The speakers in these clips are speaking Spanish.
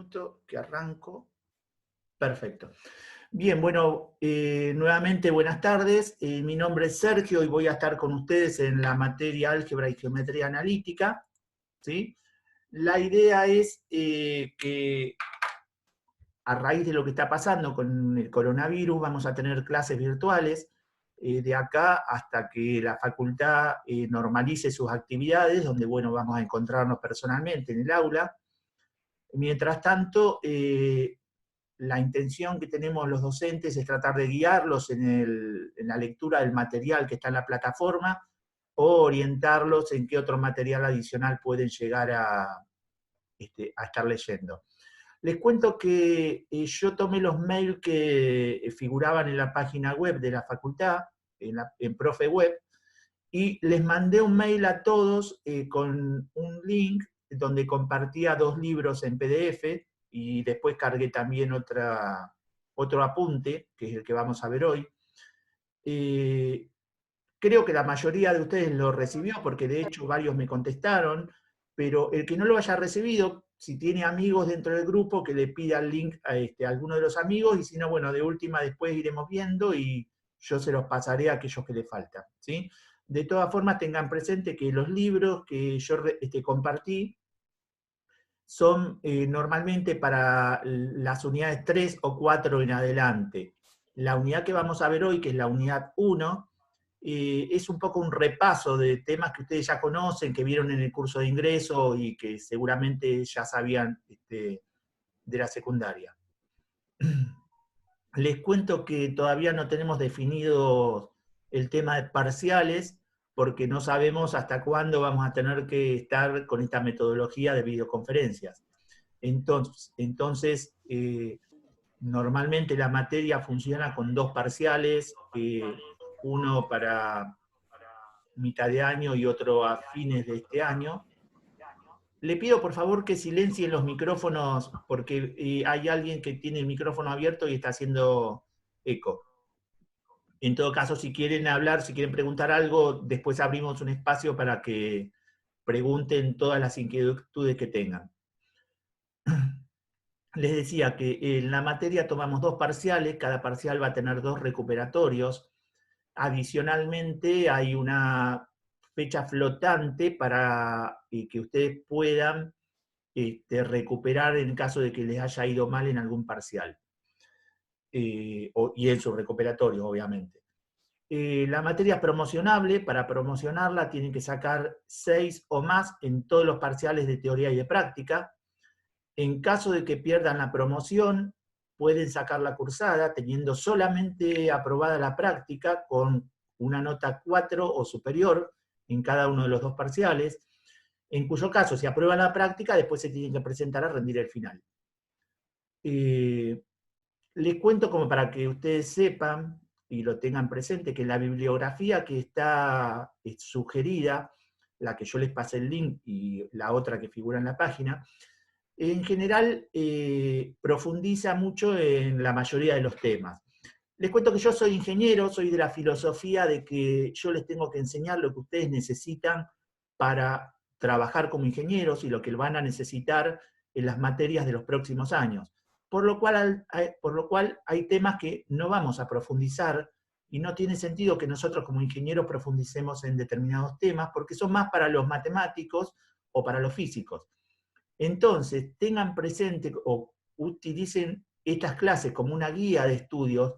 minuto que arranco. Perfecto. Bien, bueno, nuevamente buenas tardes. Mi nombre es Sergio y voy a estar con ustedes en la materia álgebra y geometría analítica, ¿sí? La idea es que a raíz de lo que está pasando con el coronavirus vamos a tener clases virtuales de acá hasta que la facultad normalice sus actividades, donde, bueno, vamos a encontrarnos personalmente en el aula. Mientras tanto, la intención que tenemos los docentes es tratar de guiarlos en la lectura del material que está en la plataforma o orientarlos en qué otro material adicional pueden llegar a estar leyendo. Les cuento que yo tomé los mails que figuraban en la página web de la facultad, en Profe Web, y les mandé un mail a todos con un link donde compartía 2 libros en PDF, y después cargué también otro apunte, que es el que vamos a ver hoy. Creo que la mayoría de ustedes lo recibió, porque de hecho varios me contestaron, pero el que no lo haya recibido, si tiene amigos dentro del grupo, que le pida el link a alguno de los amigos, y si no, bueno, de última después iremos viendo y yo se los pasaré a aquellos que le faltan, ¿sí? De todas formas, tengan presente que los libros que yo compartí son normalmente para las unidades 3 o 4 en adelante. La unidad que vamos a ver hoy, que es la unidad 1, es un poco un repaso de temas que ustedes ya conocen, que vieron en el curso de ingreso y que seguramente ya sabían de la secundaria. Les cuento que todavía no tenemos definido el tema de parciales, porque no sabemos hasta cuándo vamos a tener que estar con esta metodología de videoconferencias. Entonces normalmente la materia funciona con 2 parciales, uno para mitad de año y otro a fines de este año. Le pido por favor que silencien los micrófonos, porque hay alguien que tiene el micrófono abierto y está haciendo eco. En todo caso, si quieren hablar, si quieren preguntar algo, después abrimos un espacio para que pregunten todas las inquietudes que tengan. Les decía que en la materia tomamos 2 parciales, cada parcial va a tener 2 recuperatorios. Adicionalmente, hay una fecha flotante para que ustedes puedan recuperar en caso de que les haya ido mal en algún parcial. Y en su recuperatorio, obviamente. La materia es promocionable. Para promocionarla tienen que sacar 6 o más en todos los parciales de teoría y de práctica. En caso de que pierdan la promoción, pueden sacar la cursada teniendo solamente aprobada la práctica con una nota 4 o superior en cada uno de los 2 parciales, en cuyo caso, si aprueban la práctica, después se tienen que presentar a rendir el final. Les cuento, como para que ustedes sepan y lo tengan presente, que la bibliografía que está sugerida, la que yo les pasé el link y la otra que figura en la página, en general profundiza mucho en la mayoría de los temas. Les cuento que yo soy ingeniero, soy de la filosofía de que yo les tengo que enseñar lo que ustedes necesitan para trabajar como ingenieros y lo que van a necesitar en las materias de los próximos años. Por lo cual hay temas que no vamos a profundizar y no tiene sentido que nosotros como ingenieros profundicemos en determinados temas porque son más para los matemáticos o para los físicos. Entonces, tengan presente o utilicen estas clases como una guía de estudios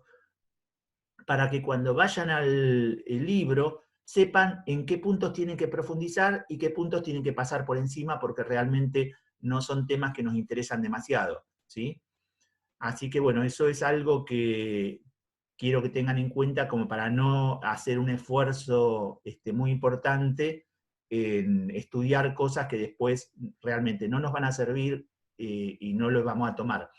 para que cuando vayan al libro sepan en qué puntos tienen que profundizar y qué puntos tienen que pasar por encima, porque realmente no son temas que nos interesan demasiado, ¿sí? Así que bueno, eso es algo que quiero que tengan en cuenta como para no hacer un esfuerzo muy importante en estudiar cosas que después realmente no nos van a servir y no los vamos a tomar.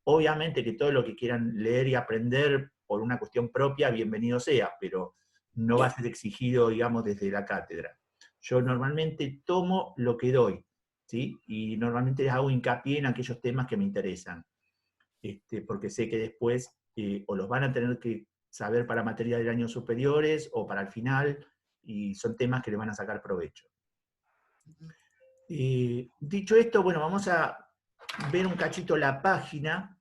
Obviamente que todo lo que quieran leer y aprender por una cuestión propia, bienvenido sea, pero no va a ser exigido, digamos, desde la cátedra. Yo normalmente tomo lo que doy, ¿sí? Y normalmente les hago hincapié en aquellos temas que me interesan, porque sé que después o los van a tener que saber para materias del año superiores o para el final, y son temas que les van a sacar provecho. Dicho esto, bueno, vamos a ver un cachito la página.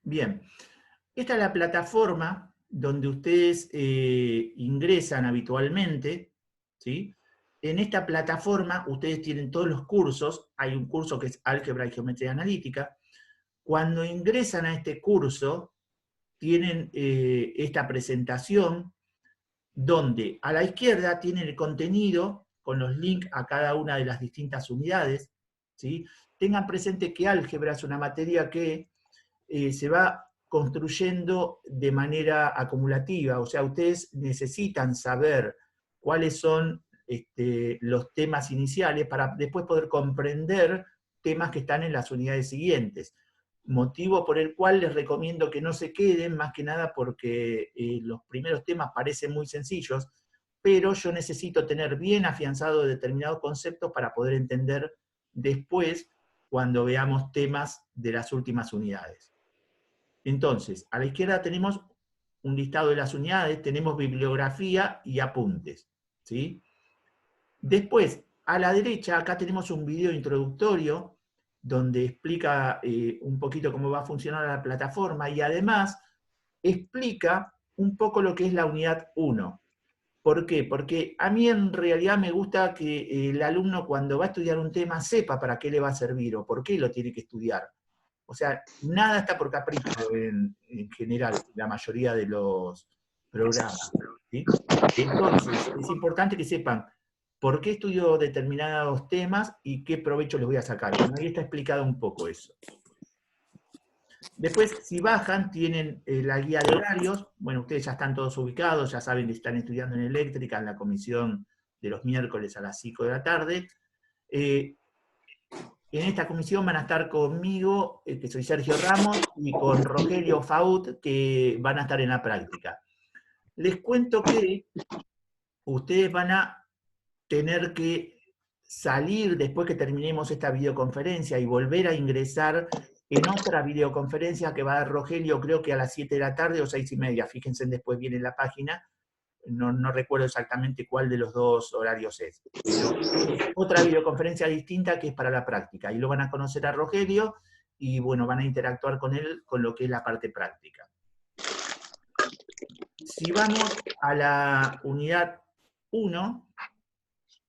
Bien, esta es la plataforma donde ustedes ingresan habitualmente, ¿sí? En esta plataforma ustedes tienen todos los cursos, hay un curso que es Álgebra y Geometría Analítica. Cuando ingresan a este curso, tienen esta presentación donde a la izquierda tienen el contenido con los links a cada una de las distintas unidades, ¿sí? Tengan presente que álgebra es una materia que se va construyendo de manera acumulativa, o sea, ustedes necesitan saber cuáles son los temas iniciales para después poder comprender temas que están en las unidades siguientes. Motivo por el cual les recomiendo que no se queden, más que nada porque los primeros temas parecen muy sencillos, pero yo necesito tener bien afianzado determinados conceptos para poder entender después cuando veamos temas de las últimas unidades. Entonces, a la izquierda tenemos un listado de las unidades, tenemos bibliografía y apuntes, ¿sí? Después, a la derecha, acá tenemos un video introductorio donde explica un poquito cómo va a funcionar la plataforma y además explica un poco lo que es la unidad 1. ¿Por qué? Porque a mí en realidad me gusta que el alumno cuando va a estudiar un tema sepa para qué le va a servir o por qué lo tiene que estudiar. O sea, nada está por capricho en general, la mayoría de los programas, ¿sí? Entonces, es importante que sepan por qué estudio determinados temas y qué provecho les voy a sacar. Bueno, ahí está explicado un poco eso. Después, si bajan, tienen la guía de horarios. Bueno, ustedes ya están todos ubicados, ya saben que están estudiando en eléctrica, en la comisión de los miércoles a las 5 de la tarde. En esta comisión van a estar conmigo, que soy Sergio Ramos, y con Rogelio Faut, que van a estar en la práctica. Les cuento que ustedes van a tener que salir después que terminemos esta videoconferencia y volver a ingresar en otra videoconferencia que va a dar Rogelio, creo que a las 7 de la tarde o 6:30. Fíjense después bien en la página. No recuerdo exactamente cuál de los dos horarios es, pero es otra videoconferencia distinta que es para la práctica. Ahí lo van a conocer a Rogelio y bueno, van a interactuar con él con lo que es la parte práctica. Si vamos a la unidad 1,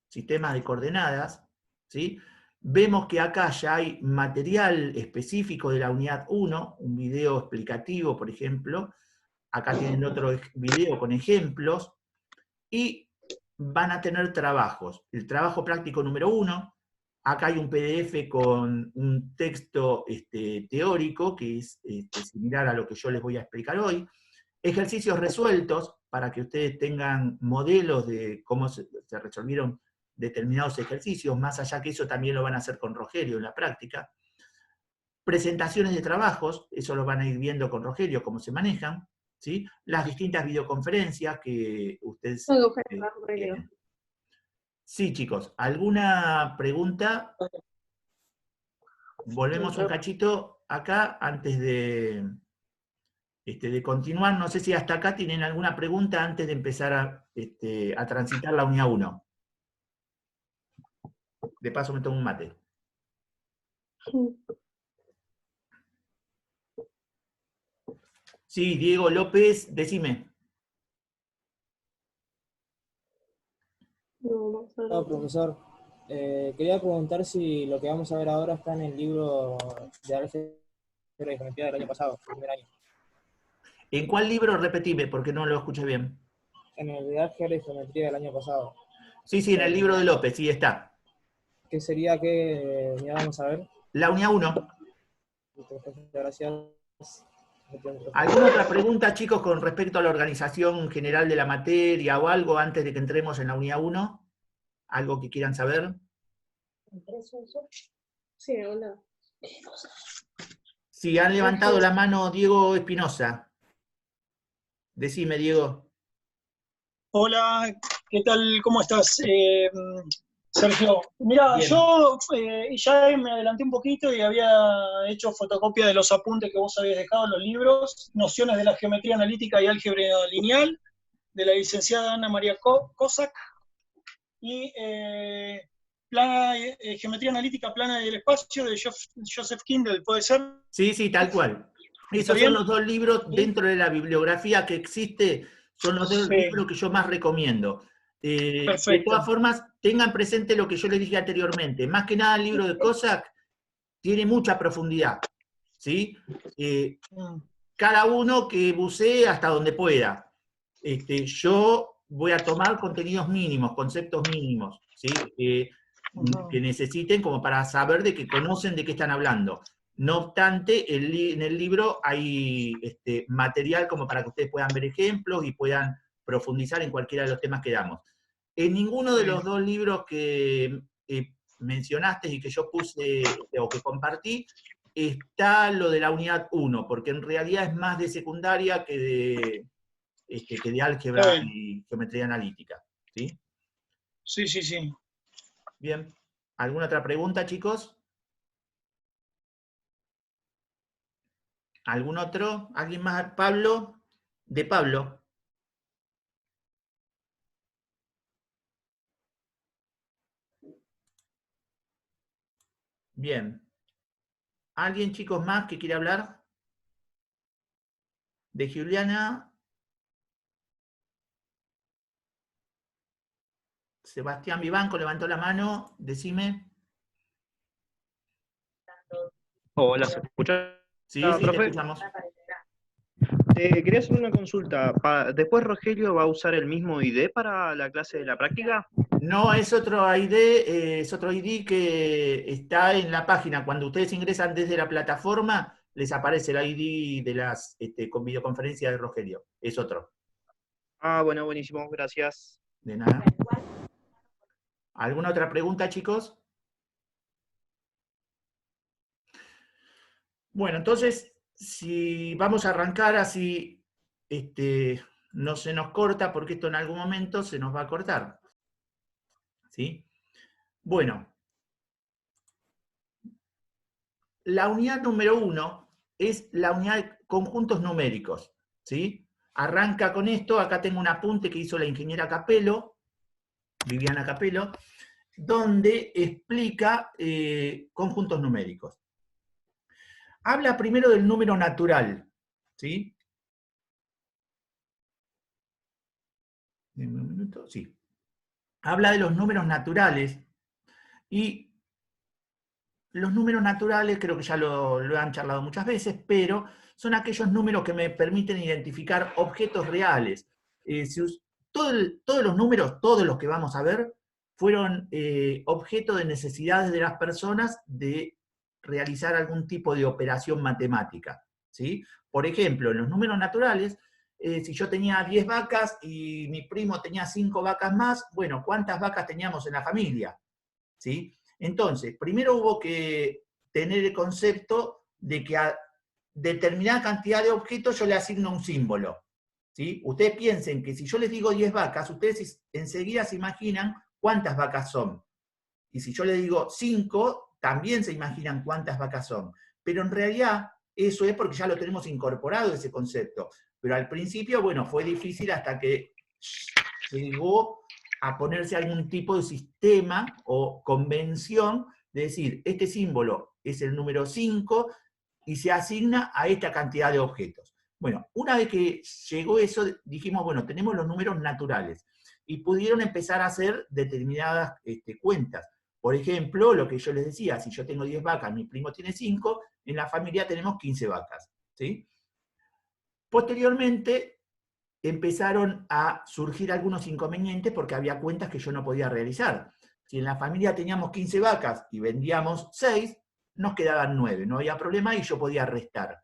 sistema de coordenadas, ¿sí? Vemos que acá ya hay material específico de la unidad 1, un video explicativo, por ejemplo. Acá tienen otro video con ejemplos. Y van a tener trabajos. El trabajo práctico número 1, acá hay un PDF con un texto teórico que es similar a lo que yo les voy a explicar hoy. Ejercicios resueltos para que ustedes tengan modelos de cómo se resolvieron determinados ejercicios, más allá que eso también lo van a hacer con Rogelio en la práctica. Presentaciones de trabajos, eso lo van a ir viendo con Rogelio, cómo se manejan. ¿Sí? Las distintas videoconferencias que ustedes tienen. Sí, chicos, ¿alguna pregunta? Volvemos un cachito acá antes de continuar. No sé si hasta acá tienen alguna pregunta antes de empezar a transitar la unidad 1. De paso me tomo un mate. Sí, Diego López, decime. No, profesor. Quería preguntar si lo que vamos a ver ahora está en el libro de álgebra y geometría del año pasado, el primer año. ¿En cuál libro? Repetime, porque no lo escuché bien. En el de álgebra y geometría del año pasado. Sí, en el libro de López, sí está. ¿Qué sería que ya vamos a ver? La unidad 1. Gracias. ¿Alguna otra pregunta, chicos, con respecto a la organización general de la materia o algo antes de que entremos en la unidad 1? ¿Algo que quieran saber? Sí, hola. Sí, han levantado la mano Diego Espinosa. Decime, Diego. Hola, ¿qué tal? ¿Cómo estás, Sergio? Mira, Bien. yo ya me adelanté un poquito y había hecho fotocopia de los apuntes que vos habías dejado en los libros, Nociones de la geometría analítica y álgebra lineal, de la licenciada Ana María Cossack, y Geometría analítica plana del espacio de Joseph Kindle, ¿puede ser? Sí, sí, tal cual. ¿Está Esos son bien? los dos libros ¿Sí? dentro de la bibliografía que existe, son los dos Sí, libros que yo más recomiendo. De todas perfecto. formas, tengan presente lo que yo les dije anteriormente. Más que nada, el libro de Cossack tiene mucha profundidad, ¿sí? Eh, Mm, Cada uno que bucee hasta donde pueda. Yo voy a tomar contenidos mínimos, conceptos mínimos, ¿sí? Que ujú. necesiten como para saber de que conocen de qué están hablando. No obstante, en el libro hay material como para que ustedes puedan ver ejemplos y puedan profundizar en cualquiera de los temas que damos. En ninguno de Sí. los dos libros que mencionaste y que yo puse o que compartí, está lo de la unidad 1, porque en realidad es más de secundaria que de Está álgebra bien. y geometría analítica. ¿Sí? Sí, sí, sí. Bien. ¿Alguna otra pregunta, chicos? ¿Algún otro? ¿Alguien más? ¿Pablo? De Pablo. Bien. ¿Alguien, chicos, más que quiere hablar? De Juliana. Sebastián Vivanco levantó la mano. Decime. Hola, ¿se escucha, Sí, sí, te profe? escuchamos. Quería hacer una consulta. ¿Después Rogelio va a usar el mismo ID para la clase de la práctica? No, es otro ID que está en la página. Cuando ustedes ingresan desde la plataforma, les aparece el ID de las con videoconferencias de Rogelio. Es otro. Ah, bueno, buenísimo, gracias. De nada. ¿Alguna otra pregunta, chicos? Bueno, entonces, si vamos a arrancar así, no se nos corta, porque esto en algún momento se nos va a cortar. ¿Sí? Bueno, la unidad número 1 es la unidad de conjuntos numéricos. ¿Sí? Arranca con esto, acá tengo un apunte que hizo la ingeniera Capello, Viviana Capello, donde explica conjuntos numéricos. Habla primero del número natural. ¿Sí? Deme un minuto. Sí. Habla de los números naturales y los números naturales, creo que ya lo han charlado muchas veces, pero son aquellos números que me permiten identificar objetos reales. Todos los números, todos los que vamos a ver, fueron objeto de necesidades de las personas de realizar algún tipo de operación matemática. ¿Sí? Por ejemplo, en los números naturales, si yo tenía 10 vacas y mi primo tenía 5 vacas más, bueno, ¿cuántas vacas teníamos en la familia? ¿Sí? Entonces, primero hubo que tener el concepto de que a determinada cantidad de objetos yo le asigno un símbolo. ¿Sí? Ustedes piensen que si yo les digo 10 vacas, ustedes enseguida se imaginan cuántas vacas son. Y si yo les digo 5, también se imaginan cuántas vacas son. Pero en realidad eso es porque ya lo tenemos incorporado ese concepto. Pero al principio, bueno, fue difícil hasta que llegó a ponerse algún tipo de sistema o convención de decir, este símbolo es el número 5 y se asigna a esta cantidad de objetos. Bueno, una vez que llegó eso, dijimos, bueno, tenemos los números naturales y pudieron empezar a hacer determinadas cuentas. Por ejemplo, lo que yo les decía, si yo tengo 10 vacas, mi primo tiene 5, en la familia tenemos 15 vacas. ¿Sí? Posteriormente, empezaron a surgir algunos inconvenientes porque había cuentas que yo no podía realizar. Si en la familia teníamos 15 vacas y vendíamos 6, nos quedaban 9, no había problema y yo podía restar.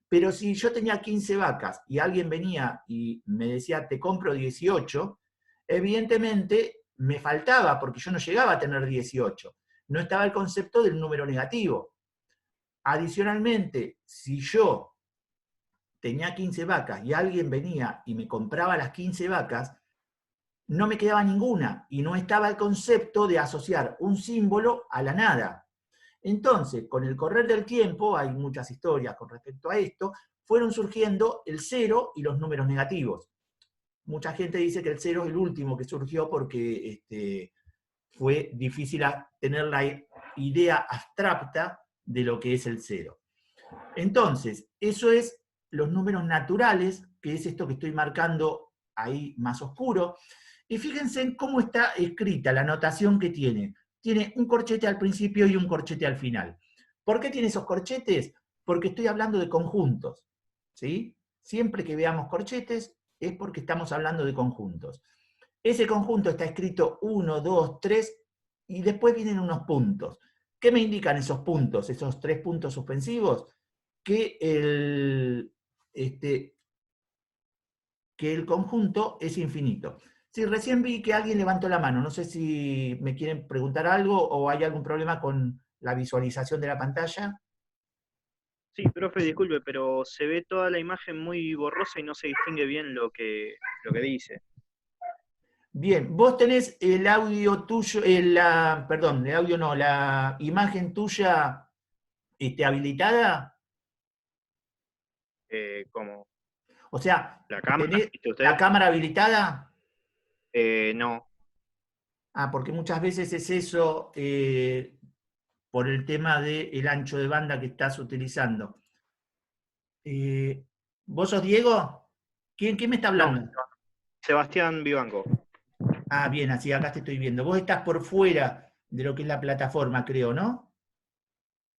Pero si yo tenía 15 vacas y alguien venía y me decía, te compro 18, evidentemente me faltaba porque yo no llegaba a tener 18. No estaba el concepto del número negativo. Adicionalmente, si yo tenía 15 vacas y alguien venía y me compraba las 15 vacas, no me quedaba ninguna, y no estaba el concepto de asociar un símbolo a la nada. Entonces, con el correr del tiempo, hay muchas historias con respecto a esto, fueron surgiendo el 0 y los números negativos. Mucha gente dice que el 0 es el último que surgió porque fue difícil tener la idea abstracta de lo que es el 0. Entonces, eso es los números naturales, que es esto que estoy marcando ahí más oscuro. Y fíjense en cómo está escrita la notación que tiene. Tiene un corchete al principio y un corchete al final. ¿Por qué tiene esos corchetes? Porque estoy hablando de conjuntos, ¿sí? Siempre que veamos corchetes es porque estamos hablando de conjuntos. Ese conjunto está escrito 1, 2, 3, y después vienen unos puntos. ¿Qué me indican esos puntos, esos 3 puntos suspensivos? Que el conjunto es infinito. Sí, recién vi que alguien levantó la mano. No sé si me quieren preguntar algo o hay algún problema con la visualización de la pantalla. Sí, profe, disculpe, pero se ve toda la imagen muy borrosa y no se distingue bien lo que dice. Bien, vos tenés el audio tuyo, perdón, el audio no, la imagen tuya habilitada. ¿Cómo? O sea, ¿La cámara? ¿tenés ¿Viste usted? la cámara habilitada? No. Porque muchas veces es eso por el tema del ancho de banda que estás utilizando. ¿Vos sos Diego? ¿Quién me está hablando? No, Sebastián Vivanco. Bien, así acá te estoy viendo. Vos estás por fuera de lo que es la plataforma, creo, ¿no?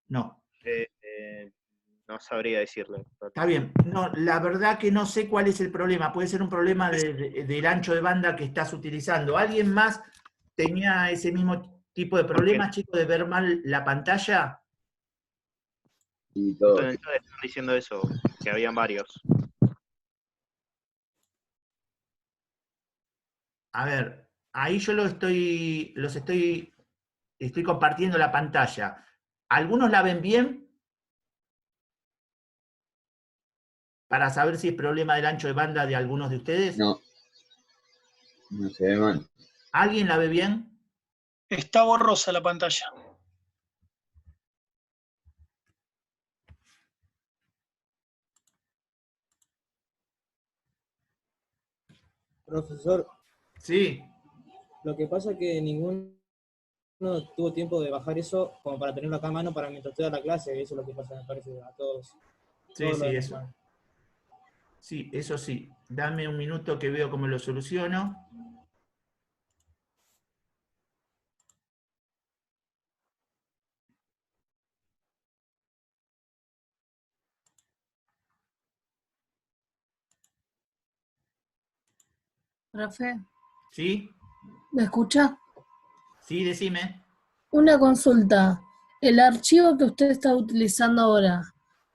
No. No sabría decirle. Está bien. No, la verdad que no sé cuál es el problema. Puede ser un problema del ancho de banda que estás utilizando. ¿Alguien más tenía ese mismo tipo de problemas, chicos, de ver mal la pantalla? Y todo. En el chat están diciendo eso, que habían varios. A ver, ahí yo estoy compartiendo la pantalla. ¿Algunos la ven bien? Para saber si es problema del ancho de banda de algunos de ustedes. No. No se ve mal. ¿Alguien la ve bien? Está borrosa la pantalla. Profesor, Sí. lo que pasa es que ninguno tuvo tiempo de bajar eso como para tenerlo acá a mano para mientras estoy a la clase, eso es lo que pasa, me parece, a todos. Sí, todos sí, eso. Sí, eso sí. Dame un minuto que veo cómo lo soluciono. Profe, ¿Sí? ¿me escucha? Sí, decime. Una consulta. El archivo que usted está utilizando ahora,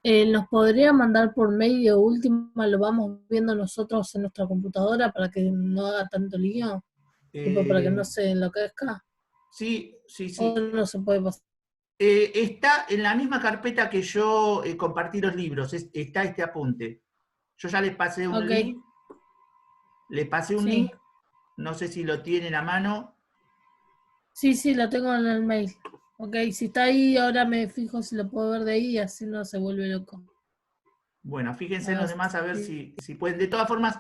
¿nos podría mandar por mail de última? ¿Lo vamos viendo nosotros en nuestra computadora para que no haga tanto lío? Tipo, para que no se enloquezca. Sí, sí, ¿O sí. no se puede pasar? Está en la misma carpeta que yo compartí los libros. Está este apunte. Yo ya les pasé un Ok. link. Les pasé un Sí. link. No sé si lo tienen a mano. Sí, lo tengo en el mail. Ok, si está ahí, ahora me fijo si lo puedo ver de ahí y así no se vuelve loco. Bueno, fíjense en los demás a ver si pueden. De todas formas,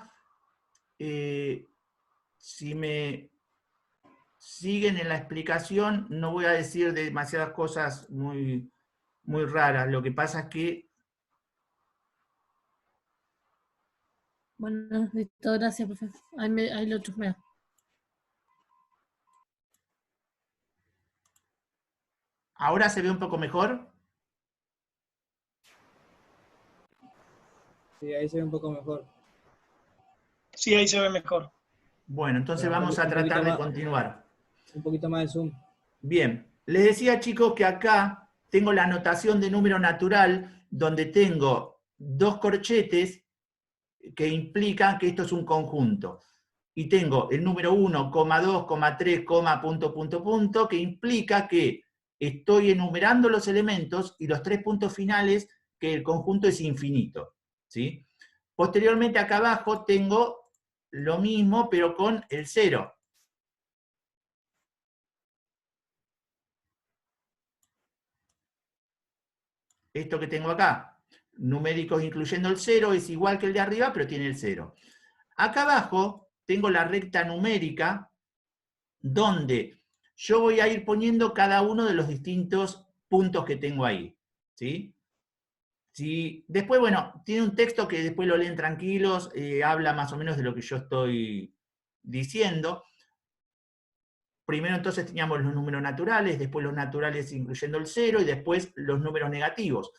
si me siguen en la explicación, no voy a decir demasiadas cosas muy, muy raras. Lo que pasa es que... Bueno, listo, gracias, profe. Ahí lo chusmeo. ¿Ahora se ve un poco mejor? Sí, ahí se ve un poco mejor. Sí, ahí se ve mejor. Bueno, entonces Pero vamos a tratar de continuar. Un poquito más de zoom. Bien, les decía, chicos, que acá tengo la notación de número natural, donde tengo 2 corchetes que implican que esto es un conjunto. Y tengo el número 1, 2, 3, punto, punto, punto, que implica que estoy enumerando los elementos y los 3 puntos finales, que el conjunto es infinito, ¿sí? Posteriormente, acá abajo tengo lo mismo, pero con el 0. Esto que tengo acá, numéricos incluyendo el 0, es igual que el de arriba, pero tiene el 0. Acá abajo tengo la recta numérica, donde yo voy a ir poniendo cada uno de los distintos puntos que tengo ahí. ¿Sí? Después, bueno, tiene un texto que después lo leen tranquilos, habla más o menos de lo que yo estoy diciendo. Primero entonces teníamos los números naturales, después los naturales incluyendo el 0 y después los números negativos.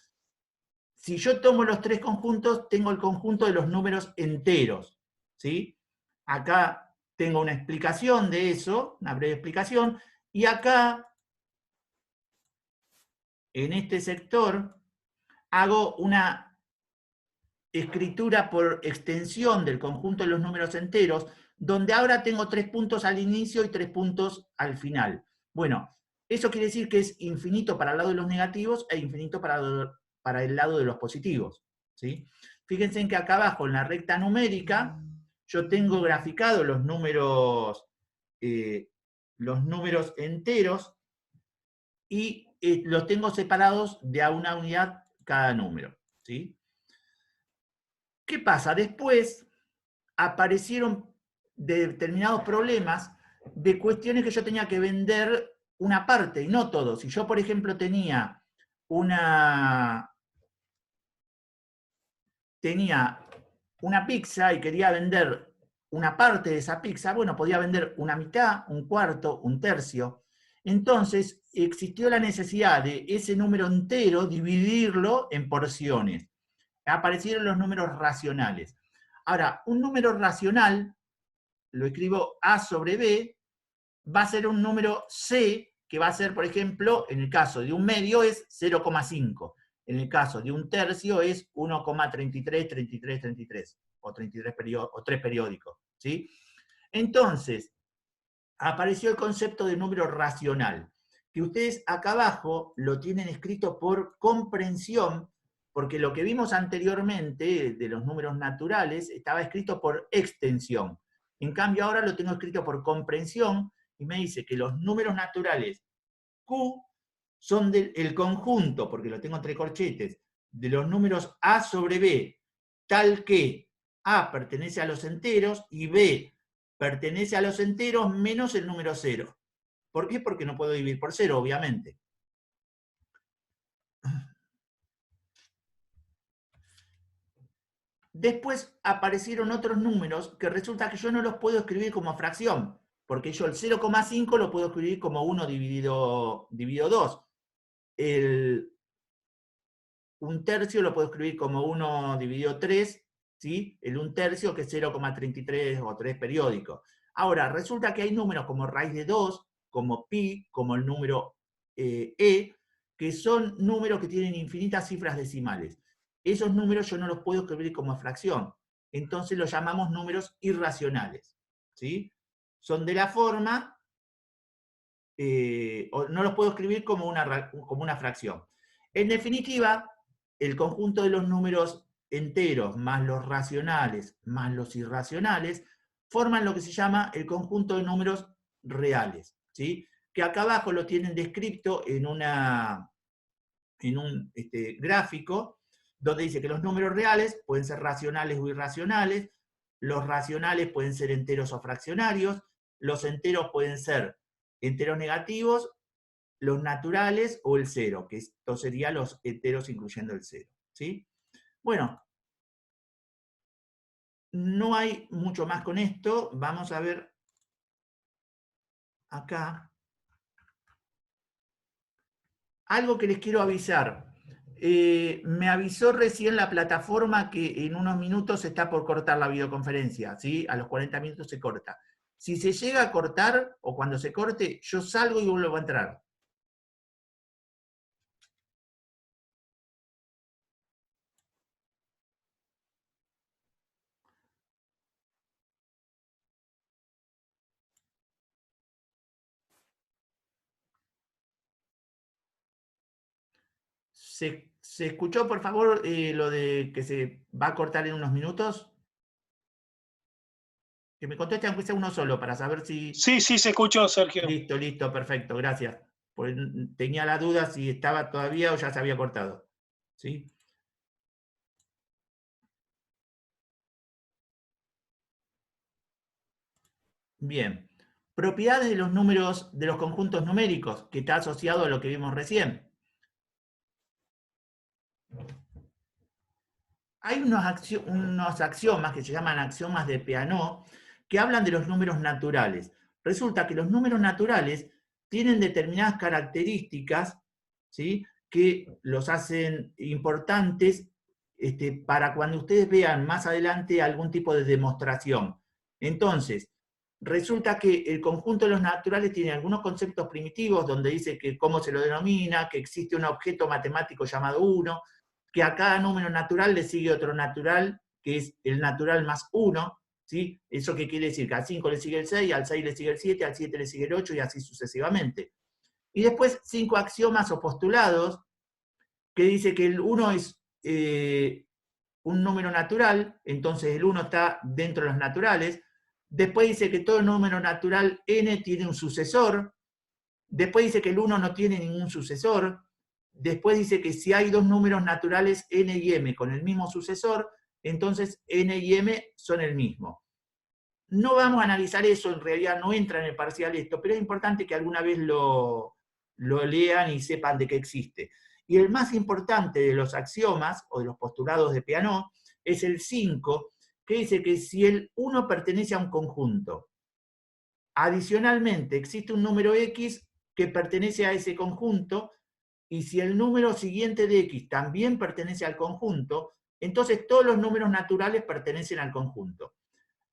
Si yo tomo los tres conjuntos, tengo el conjunto de los números enteros. ¿Sí? Acá tengo una explicación de eso, una breve explicación, y acá, en este sector, hago una escritura por extensión del conjunto de los números enteros, donde ahora tengo 3 puntos al inicio y 3 puntos al final. Bueno, eso quiere decir que es infinito para el lado de los negativos e infinito para el lado de los positivos. ¿Sí? Fíjense en que acá abajo, en la recta numérica, yo tengo graficado los números enteros y los tengo separados de a una unidad cada número. ¿Sí? ¿Qué pasa? Después aparecieron determinados problemas de cuestiones que yo tenía que vender una parte y no todo. Si yo, por ejemplo, tenía una pizza y quería vender una parte de esa pizza, bueno, podía vender una mitad, un cuarto, un tercio. Entonces existió la necesidad de ese número entero dividirlo en porciones. Aparecieron los números racionales. Ahora, un número racional, lo escribo A sobre B, va a ser un número C, que va a ser, por ejemplo, en el caso de un medio es 0,5. En el caso de un tercio es 1,33, 33, 33, o 33 o 3 periódicos. ¿Sí? Entonces, apareció el concepto de número racional, que ustedes acá abajo lo tienen escrito por comprensión, porque lo que vimos anteriormente de los números naturales estaba escrito por extensión. En cambio ahora lo tengo escrito por comprensión y me dice que los números naturales Q son el conjunto, porque lo tengo entre corchetes, de los números A sobre B, tal que A pertenece a los enteros y B pertenece a los enteros menos el número 0. ¿Por qué? Porque no puedo dividir por 0, obviamente. Después aparecieron otros números que resulta que yo no los puedo escribir como fracción, porque yo el 0,5 lo puedo escribir como 1 dividido 2. Un tercio lo puedo escribir como 1 dividido 3, ¿sí? El 1/3 que es 0,33 o 3 periódicos. Ahora, resulta que hay números como raíz de 2, como pi, como el número que son números que tienen infinitas cifras decimales. Esos números yo no los puedo escribir como fracción. Entonces los llamamos números irracionales. ¿Sí? Son de la forma, o no los puedo escribir como una fracción. En definitiva, el conjunto de los números enteros más los racionales más los irracionales forman lo que se llama el conjunto de números reales, ¿sí? Que acá abajo lo tienen descrito en un gráfico donde dice que los números reales pueden ser racionales o irracionales, los racionales pueden ser enteros o fraccionarios, los enteros pueden ser enteros negativos, los naturales o el 0, que esto sería los enteros incluyendo el 0. ¿Sí? Bueno, no hay mucho más con esto. Vamos a ver acá. Algo que les quiero avisar. Me avisó recién la plataforma que en unos minutos está por cortar la videoconferencia, ¿sí? A los 40 minutos se corta. Si se llega a cortar, o cuando se corte, yo salgo y vuelvo a entrar. ¿Se escuchó, por favor, lo de que se va a cortar en unos minutos? Que me conteste aunque sea uno solo, para saber si... Sí, sí, se escuchó, Sergio. Listo, listo, perfecto, gracias. Pues tenía la duda si estaba todavía o ya se había cortado. ¿Sí? Bien. Propiedades de los números, de los conjuntos numéricos, que está asociado a lo que vimos recién. Hay unos axiomas que se llaman axiomas de Peano, que hablan de los números naturales. Resulta que los números naturales tienen determinadas características, ¿sí?, que los hacen importantes para cuando ustedes vean más adelante algún tipo de demostración. Entonces, resulta que el conjunto de los naturales tiene algunos conceptos primitivos, donde dice que cómo se lo denomina, que existe un objeto matemático llamado 1, que a cada número natural le sigue otro natural, que es el natural más 1, ¿sí? ¿Eso qué quiere decir? Que al 5 le sigue el 6, al 6 le sigue el 7, al 7 le sigue el 8 y así sucesivamente. Y después 5 axiomas o postulados, que dice que el 1 es un número natural, entonces el 1 está dentro de los naturales. Después dice que todo número natural n tiene un sucesor. Después dice que el 1 no tiene ningún sucesor. Después dice que si hay dos números naturales n y m con el mismo sucesor, entonces n y m son el mismo. No vamos a analizar eso, en realidad no entra en el parcial esto, pero es importante que alguna vez lo lean y sepan de qué existe. Y el más importante de los axiomas, o de los postulados de Peano, es el 5, que dice que si el 1 pertenece a un conjunto, adicionalmente existe un número x que pertenece a ese conjunto, y si el número siguiente de x también pertenece al conjunto, entonces todos los números naturales pertenecen al conjunto.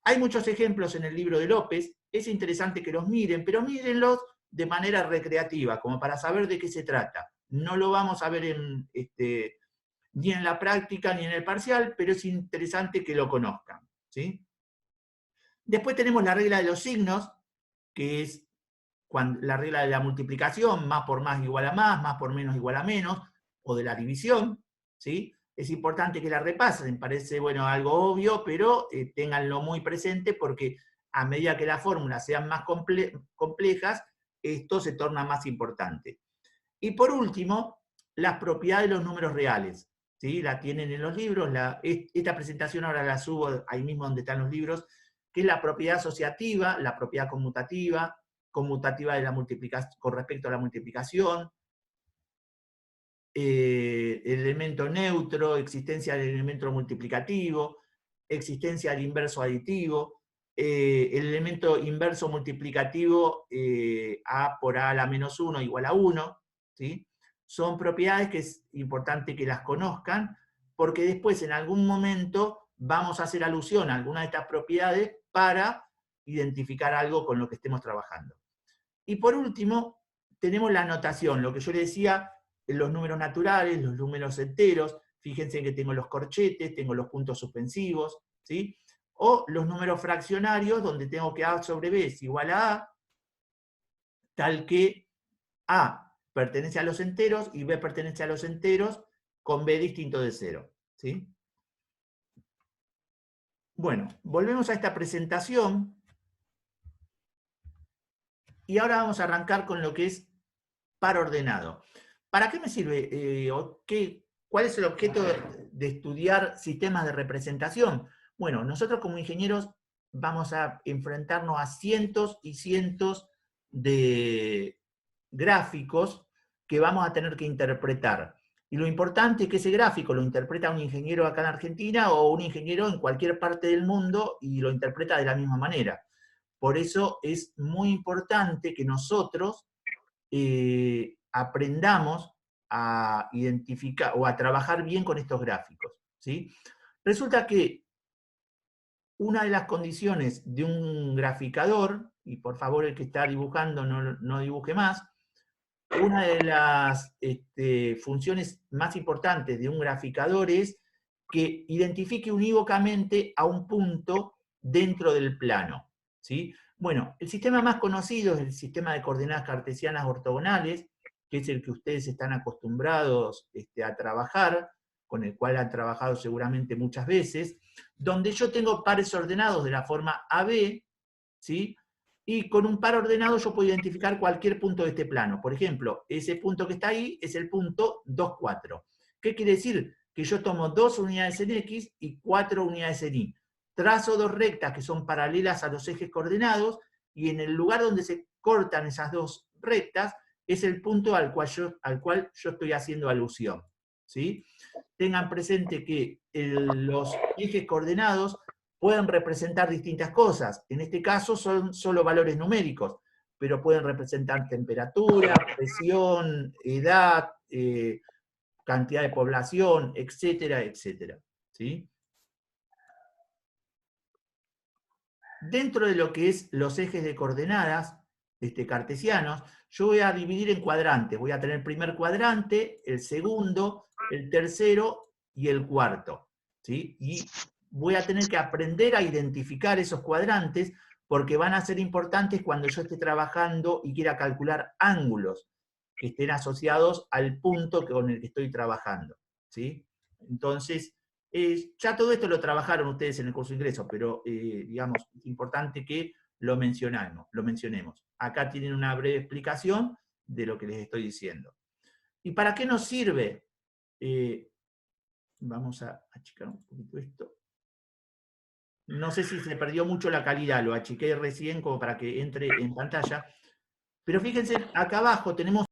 Hay muchos ejemplos en el libro de López, es interesante que los miren, pero mírenlos de manera recreativa, como para saber de qué se trata. No lo vamos a ver ni en la práctica ni en el parcial, pero es interesante que lo conozcan, ¿sí? Después tenemos la regla de los signos, que es la regla de la multiplicación, más por más igual a más por menos igual a menos, o de la división, ¿sí? Es importante que la repasen, parece, bueno, algo obvio, pero ténganlo muy presente porque a medida que las fórmulas sean más complejas, esto se torna más importante. Y por último, las propiedades de los números reales, ¿sí? La tienen en los libros, esta presentación ahora la subo ahí mismo donde están los libros, que es la propiedad asociativa, la propiedad conmutativa de la multiplicación con respecto a la multiplicación, el elemento neutro, existencia del elemento multiplicativo, existencia del inverso aditivo, el elemento inverso multiplicativo a por a la menos 1 igual a 1, ¿sí? Son propiedades que es importante que las conozcan, porque después en algún momento vamos a hacer alusión a alguna de estas propiedades para identificar algo con lo que estemos trabajando. Y por último, tenemos la notación, lo que yo le decía, los números naturales, los números enteros, fíjense que tengo los corchetes, tengo los puntos suspensivos, ¿sí? O los números fraccionarios, donde tengo que A sobre B es igual a A, tal que A pertenece a los enteros y B pertenece a los enteros con B distinto de 0, ¿sí? Bueno, volvemos a esta presentación. Y ahora vamos a arrancar con lo que es par ordenado. ¿Para qué me sirve? ¿Cuál es el objeto de estudiar sistemas de representación? Bueno, nosotros como ingenieros vamos a enfrentarnos a cientos y cientos de gráficos que vamos a tener que interpretar. Y lo importante es que ese gráfico lo interpreta un ingeniero acá en Argentina o un ingeniero en cualquier parte del mundo y lo interpreta de la misma manera. Por eso es muy importante que nosotros aprendamos a identificar o a trabajar bien con estos gráficos, ¿sí? Resulta que una de las condiciones de un graficador, y por favor el que está dibujando no dibuje más, una de las funciones más importantes de un graficador es que identifique unívocamente a un punto dentro del plano, ¿sí? Bueno, el sistema más conocido es el sistema de coordenadas cartesianas ortogonales, que es el que ustedes están acostumbrados a trabajar. con el cual han trabajado seguramente muchas veces, donde yo tengo pares ordenados de la forma AB, ¿sí? Y con un par ordenado yo puedo identificar cualquier punto de este plano. Por ejemplo, ese punto que está ahí es el punto 2, 4. ¿Qué quiere decir? Que yo tomo 2 unidades en X y 4 unidades en Y. Trazo 2 rectas que son paralelas a los ejes coordenados, y en el lugar donde se cortan esas 2 rectas es el punto al cual yo estoy haciendo alusión, ¿sí? Tengan presente que los ejes coordenados pueden representar distintas cosas. En este caso son solo valores numéricos, pero pueden representar temperatura, presión, edad, cantidad de población, etcétera, etcétera, ¿sí? Dentro de lo que es los ejes de coordenadas cartesianos, yo voy a dividir en cuadrantes. Voy a tener el primer cuadrante, el segundo, el tercero y el cuarto, ¿sí? Y voy a tener que aprender a identificar esos cuadrantes porque van a ser importantes cuando yo esté trabajando y quiera calcular ángulos que estén asociados al punto con el que estoy trabajando, ¿sí? Entonces, ya todo esto lo trabajaron ustedes en el curso de ingreso, pero digamos, es importante que lo mencionemos. Acá tienen una breve explicación de lo que les estoy diciendo. ¿Y para qué nos sirve? Vamos a achicar un poquito esto. No sé si se perdió mucho la calidad, lo achiqué recién como para que entre en pantalla. Pero fíjense, acá abajo tenemos